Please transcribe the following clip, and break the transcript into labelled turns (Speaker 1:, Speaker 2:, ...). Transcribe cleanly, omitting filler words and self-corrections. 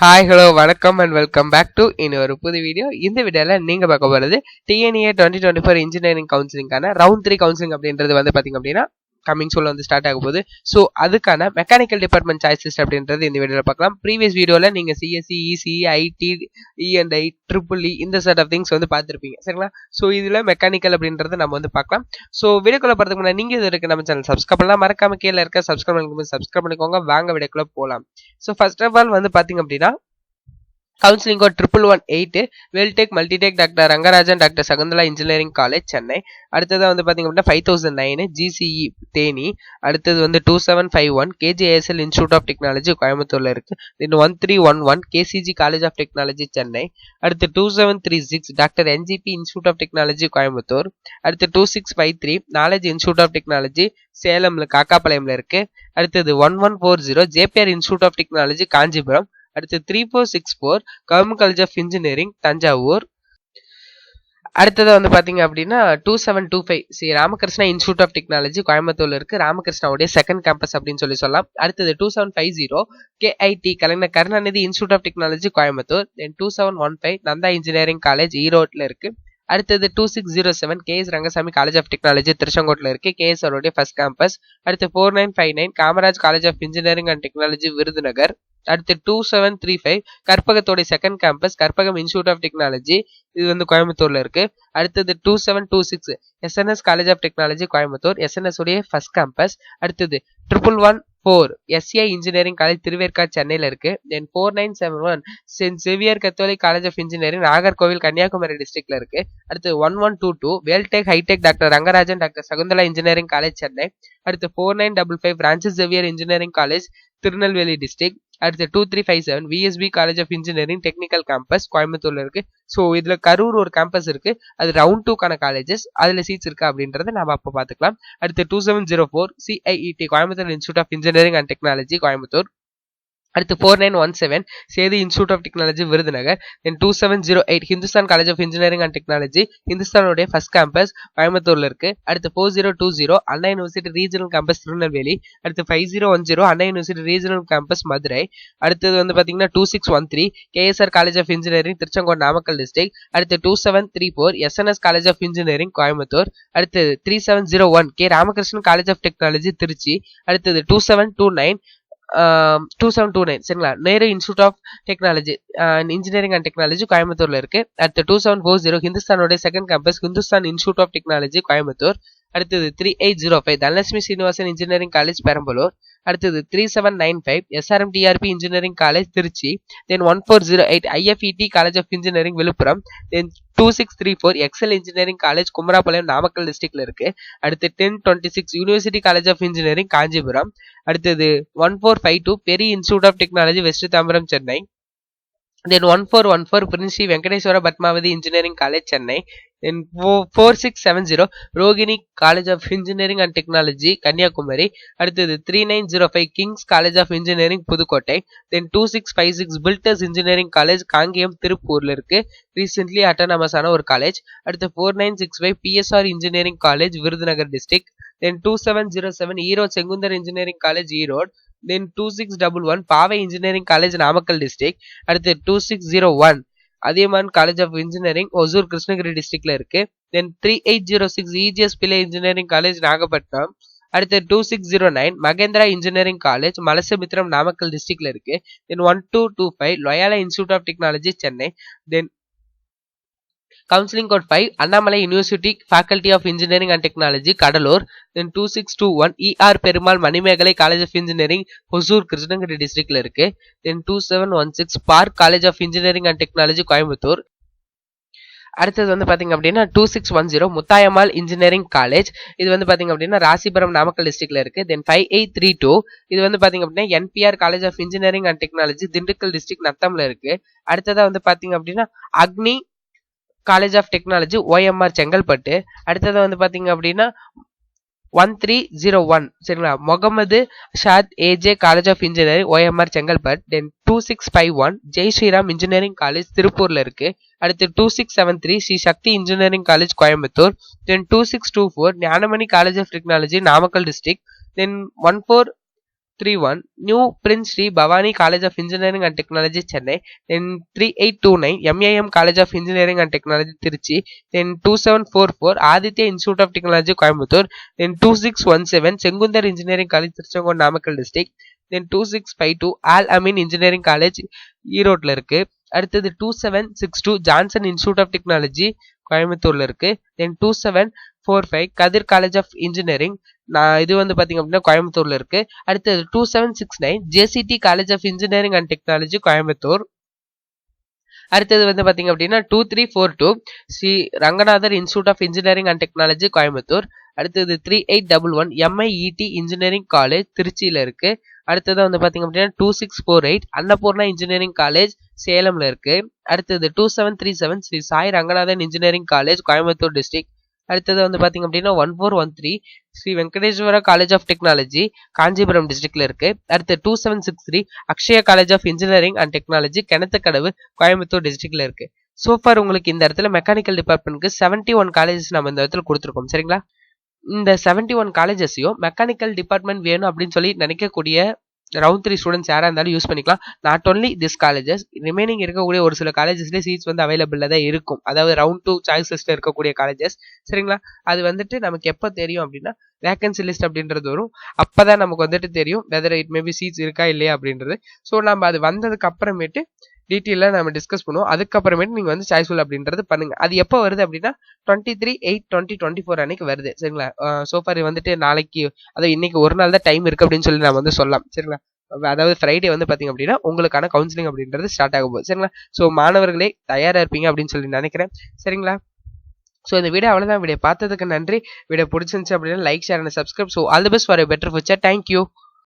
Speaker 1: Hi hello வணக்கம் and welcome back to இன்னொரு புது வீடியோ. இந்த வீடியோவில் நீங்கள் பார்க்க போகிறது டிஎன்ஏ 2024 இன்ஜினியரிங் கவுன்சிலிங்கான ரவுண்ட் 3 கவுன்சிலிங் அப்படின்றது வந்து பார்த்தீங்க அப்படின்னா கமிங் சூல் வந்து ஸ்டார்ட் ஆக போகுது. ஸோ அதுக்கான மெக்கானிக்கல் டிபார்ட்மெண்ட் சாய்ஸஸ் அப்படின்றது இந்த வீடியோவில் பார்க்கலாம். ப்ரீவியஸ் வீடியோவில் நீங்கள் சிஎஸ்சி, இசி, ஐடி, இஎன்ஐ, ட்ரிபிள் இந்த செட் ஆஃப் திங்ஸ் வந்து பார்த்துருப்பீங்க சரிங்களா. ஸோ இதில் மெக்கானிக்கல் அப்படின்றத நம்ம வந்து பார்க்கலாம். ஸோ வீடியோக்குள்ள போகிறதுக்கு முன்னாடி நீங்கள் இது இருக்க நம்ம சேனல் சப்ஸ்கிரைப் பண்ணலாம், மறக்காம கீழே இருக்க சப்ஸ்கிரைப் பண்ணிக்கோங்க. வாங்க வீடியோக்குள்ள போகலாம். ஸோ ஃபர்ஸ்ட் ஆஃப் ஆல் வந்து பார்த்தீங்க அப்படின்னா counselling code 1118 Veltech multitech doctor Rangarajan doctor Sakunthala engineering college Chennai. அடுத்தது வந்து பார்த்தீங்க அப்படின்னா 5009 ஜிசிஇ தேனி. அடுத்தது வந்து 2751 கேஜிஏஎஸ்எல் இன்ஸ்டியூட் ஆஃப் டெக்னாலஜி கோயம்புத்தூர்ல இருக்கு. Then 1311 KCG college of technology Chennai. அடுத்து 2736 doctor NGP institute of technology Coimbatore. அடுத்து 2653 நாலேஜ் இன்ஸ்டியூட் ஆஃப் டெக்னாலஜி சேலம்ல காக்காபாளையம்ல இருக்கு. அடுத்தது 1140 JPR institute of technology Kanchipuram. அடுத்து 3464 government college of engineering Thanjavur. அடுத்தது வந்து பாத்தீங்க அப்படின்னா 2725 Sri Ramakrishna institute of technology கோயம்புத்தூர்ல இருக்கு. ராமகிருஷ்ணாவுடைய செகண்ட் கேம்பஸ் அப்படின்னு சொல்லலாம். அடுத்தது 2750 KIT Kalaignar Karunanidhi institute of technology Coimbatore. Then 2715 Nanda engineering college ஈரோட்ல இருக்கு. அடுத்தது 2607 KS Rangasamy college of technology திருச்செங்கோட்ல இருக்கு. கேஎஸ் அவருடைய ஃபர்ஸ்ட் கேம்பஸ். அடுத்து 4959 Kamaraj college of engineering and technology Virudhunagar. அடுத்து 2735 கற்பகத்தோடைய second campus Karpagam institute of technology, இது வந்து கோயம்புத்தூர்ல இருக்கு. அடுத்தது 2726 SNS college of technology Coimbatore, SNS உடைய ஃபர்ஸ்ட் கேம்பஸ். அடுத்தது 1114 எஸ்ஏ இன்ஜினியரிங் காலேஜ் திருவேற்காடு சென்னையில இருக்கு. Then 4971 saint Xavier catholic college of engineering Nagercoil Kanyakumari டிஸ்ட்ரிக்ட்ல இருக்கு. அடுத்து 1122 Veltech hitech doctor Rangarajan doctor Sakunthala engineering college Chennai. அடுத்து 4955 Francis Xavier engineering college Tirunelveli district. அடுத்து 2357 VSB college of engineering technical campus கோயம்புத்தூர்ல இருக்கு. ஸோ இதுல கரூர் ஒரு கேம்பஸ் இருக்கு, அது ரவுண்ட் 2க்கான காலேஜஸ், அதுல சீட்ஸ் இருக்கா அப்படின்றத நம்ம அப்போ பார்த்துக்கலாம். அடுத்து 2704 CIET Coimbatore institute of engineering and technology Coimbatore. அடுத்து 4917 Sethu institute of technology Virudhunagar. Then 2708 Hindustan college of engineering and technology ஹிந்துஸ்தானுடைய ஃபர்ஸ்ட் கேம்பஸ் கோயம்புத்தூர்ல இருக்கு. அடுத்து 4020 Anna university regional campus Tirunelveli. அடுத்து 5010 Anna university regional campus Madurai. அடுத்தது வந்து பாத்தீங்கன்னா 2613 KSR college of engineering Tiruchengode Namakkal district. அடுத்து 2734 SNS college of engineering Coimbatore. அடுத்து 3701 K Ramakrishnan college of technology Trichy. அடுத்தது 2729 சரிங்களா Nehru institute of technology engineering and technology கோயம்புத்தூர்ல இருக்கு. அடுத்து 2740 ஹிந்துஸ்தானோட second campus Hindustan institute of technology Coimbatore. அடுத்தது 3805 தனலட்சுமி சீனிவாசன் இன்ஜினியரிங் காலேஜ் பெரம்பலூர். அடுத்தது 3795 SRM TRP engineering college Trichy. Then 1408 IFET college of engineering Villupuram. Then 2634 Excel engineering college Kumarapalayam Namakkal டிஸ்ட்ரிக்ட்ல இருக்கு. அடுத்து 1026 university college of engineering Kanchipuram. அடுத்தது 1452 Peri institute of technology west Tambaram Chennai. Then 1414 prince Sri Venkateswara Padmavathi engineering college Chennai. Then 4670 Rohini college of engineering and technology Kanyakumari. அடுத்தது 3905 kings college of engineering Pudukkottai. Then 2656 builders engineering college Kangeyam திருப்பூர்ல இருக்கு, recently autonomous ஆன ஒரு college. அடுத்து 4965 PSR engineering college Virudhunagar district. Then 2707 Erode Sengunthar engineering college Erode. Then 2611 Paavai engineering college Namakkal district. அடுத்து 2601 Adhiyamaan college of engineering Hosur Krishnagiri டிஸ்ட்ரிக்ட்ல இருக்கு. Then 3806 EGS Pillay engineering college Nagapattinam. அடுத்து 2609 மகேந்திரா இன்ஜினியரிங் காலேஜ் மலசமுத்திரம் நாமக்கல் டிஸ்ட்ரிக்ட்ல இருக்கு. Then 1225 Loyola institute of technology Chennai. Then counselling code 5 Annamalai university faculty of engineering and technology Cuddalore. Then 2621 ER Perumal Manimekalai college of engineering Hosur Krishnagiri டிஸ்ட்ரிக்ட்ல இருக்கு. Then 2716 Park college of engineering and technology Coimbatore. அடுத்தது வந்து பாத்தீங்க அப்படின்னா 2610 Muthayammal engineering college, இது வந்து பாத்தீங்க அப்படின்னா ராசிபுரம் நாமக்கல் டிஸ்ட்ரிக்ட்ல இருக்கு. தென் 5832 இது வந்து பாத்தீங்க அப்படின்னா NBR college of engineering and technology Dindigul district நத்தம்ல இருக்கு. அடுத்ததா வந்து பாத்தீங்க அப்படின்னா Agni college of technology OMR Chengalpattu. அடுத்தது வந்து பாத்தீங்க அப்படின்னா 1301 சரிங்களா முகமது ஷாத் AJ college of engineering OMR Chengalpattu. Then 2651 Jai Sriram engineering college திருப்பூர்ல இருக்கு. அடுத்து 2673 Sri Sakthi engineering college Coimbatore. Then 2624 Gnanamani college of technology Namakkal district. Then 3831 New Prince Sri Bhavani College of Engineering and Technology Chennai, then 3829 MAM College of Engineering and Technology Trichy, then 2744 Aditya Institute of Technology Coimbatore, then 2617 Sengundar Engineering College Tirunelveli Namakkal District, then 2652 Al Amin Engineering College ஈரோட்ல இருக்கு. அடுத்தது 2762 Johnson institute of technology கோயம்புத்தூர்ல இருக்கு. Then 2745 Kathir college of engineering இது வந்து பாத்தீங்க அப்படின்னா கோயம்புத்தூர்ல இருக்கு. அடுத்தது 2769 JCT college of engineering and technology Coimbatore. அடுத்தது வந்து பாத்தீங்க அப்படின்னா 2342 Sri Ranganathar institute of engineering and technology Coimbatore. அடுத்தது 3811 MIET இன்ஜினியரிங் காலேஜ் திருச்சியில இருக்கு. அடுத்தது வந்து பாத்தீங்க அப்படின்னா 2648 அன்னபூர்ணா இன்ஜினியரிங் காலேஜ் சேலம்ல இருக்கு. அடுத்தது 2737 Sri Sai Ranganathan engineering college Coimbatore district. அடுத்தது வந்து பாத்தீங்க அப்படின்னா 1413 Sri Venkateswara college of technology Kanchipuram டிஸ்ட்ரிக்ட்ல இருக்கு. அடுத்து 2763 Akshaya college of engineering and technology Kinathukadavu Coimbatore டிஸ்ட்ரிக்ட்ல இருக்கு. சோஃபார் உங்களுக்கு இந்த இடத்துல மெக்கானிக்கல் டிபார்ட்மெண்ட்க்கு 71 காலேஜஸ் நம்ம இந்த இடத்துல கொடுத்துருக்கோம். சரிங்களா? இந்த 71 காலேஜஸையும் மெக்கானிக்கல் டிபார்ட்மெண்ட் வேணும் அப்படின்னு சொல்லி நினைக்கக்கூடிய ரவுண்ட் 3 ஸ்டூடெண்ட்ஸ் யாரா இருந்தாலும் யூஸ் பண்ணிக்கலாம். Not only this colleges, remaining இருக்கக்கூடிய ஒரு சில காலேஜஸ்லேயே சீட்ஸ் வந்து அவைலபிள்ல தான் இருக்கும். அதாவது ரவுண்ட் 2 சாய்ஸ் லிஸ்ட்ல இருக்கக்கூடிய காலேஜஸ். சரிங்களா? அது வந்துட்டு நமக்கு எப்போ தெரியும் அப்படின்னா வேகன்சி லிஸ்ட் அப்படின்றது வரும். அப்பதான் நமக்கு வந்துட்டு தெரியும் வெதர் இட் மேபி சீட்ஸ் இருக்கா இல்லையா அப்படின்றது. ஸோ நம்ம அது வந்ததுக்கு அப்புறமேட்டு டீட்டெயிலாக நம்ம டிஸ்கஸ் பண்ணுவோம். அதுக்கப்புறமேட்டு நீங்கள் வந்து சாய்ஸ்ஃபுல் அப்படின்றது பண்ணுங்க. அது எப்போ வருது அப்படின்னா 23/8/2024 அன்னைக்கு வருது. சரிங்களா? சோஃபார் வந்துட்டு நாளைக்கு அதாவது இன்னைக்கு ஒரு நாள் தான் டைம் இருக்கு அப்படின்னு சொல்லி நம்ம வந்து சொல்லலாம். சரிங்களா? அதாவது ஃப்ரைடே வந்து பாத்தீங்க அப்படின்னா உங்களுக்கான கவுன்சிலிங் அப்படின்றது ஸ்டார்ட் ஆகும் போது. சரிங்களா? ஸோ மாணவர்களே தயாரா இருப்பீங்க அப்படின்னு சொல்லி நினைக்கிறேன். சரிங்களா? ஸோ இந்த வீடியோ அவ்வளோதான். வீடியோ பார்த்ததுக்கு நன்றி. வீடியோ பிடிச்சிருந்துச்சு அப்படின்னா like, share and subscribe. So all the best for a better future. Thank you.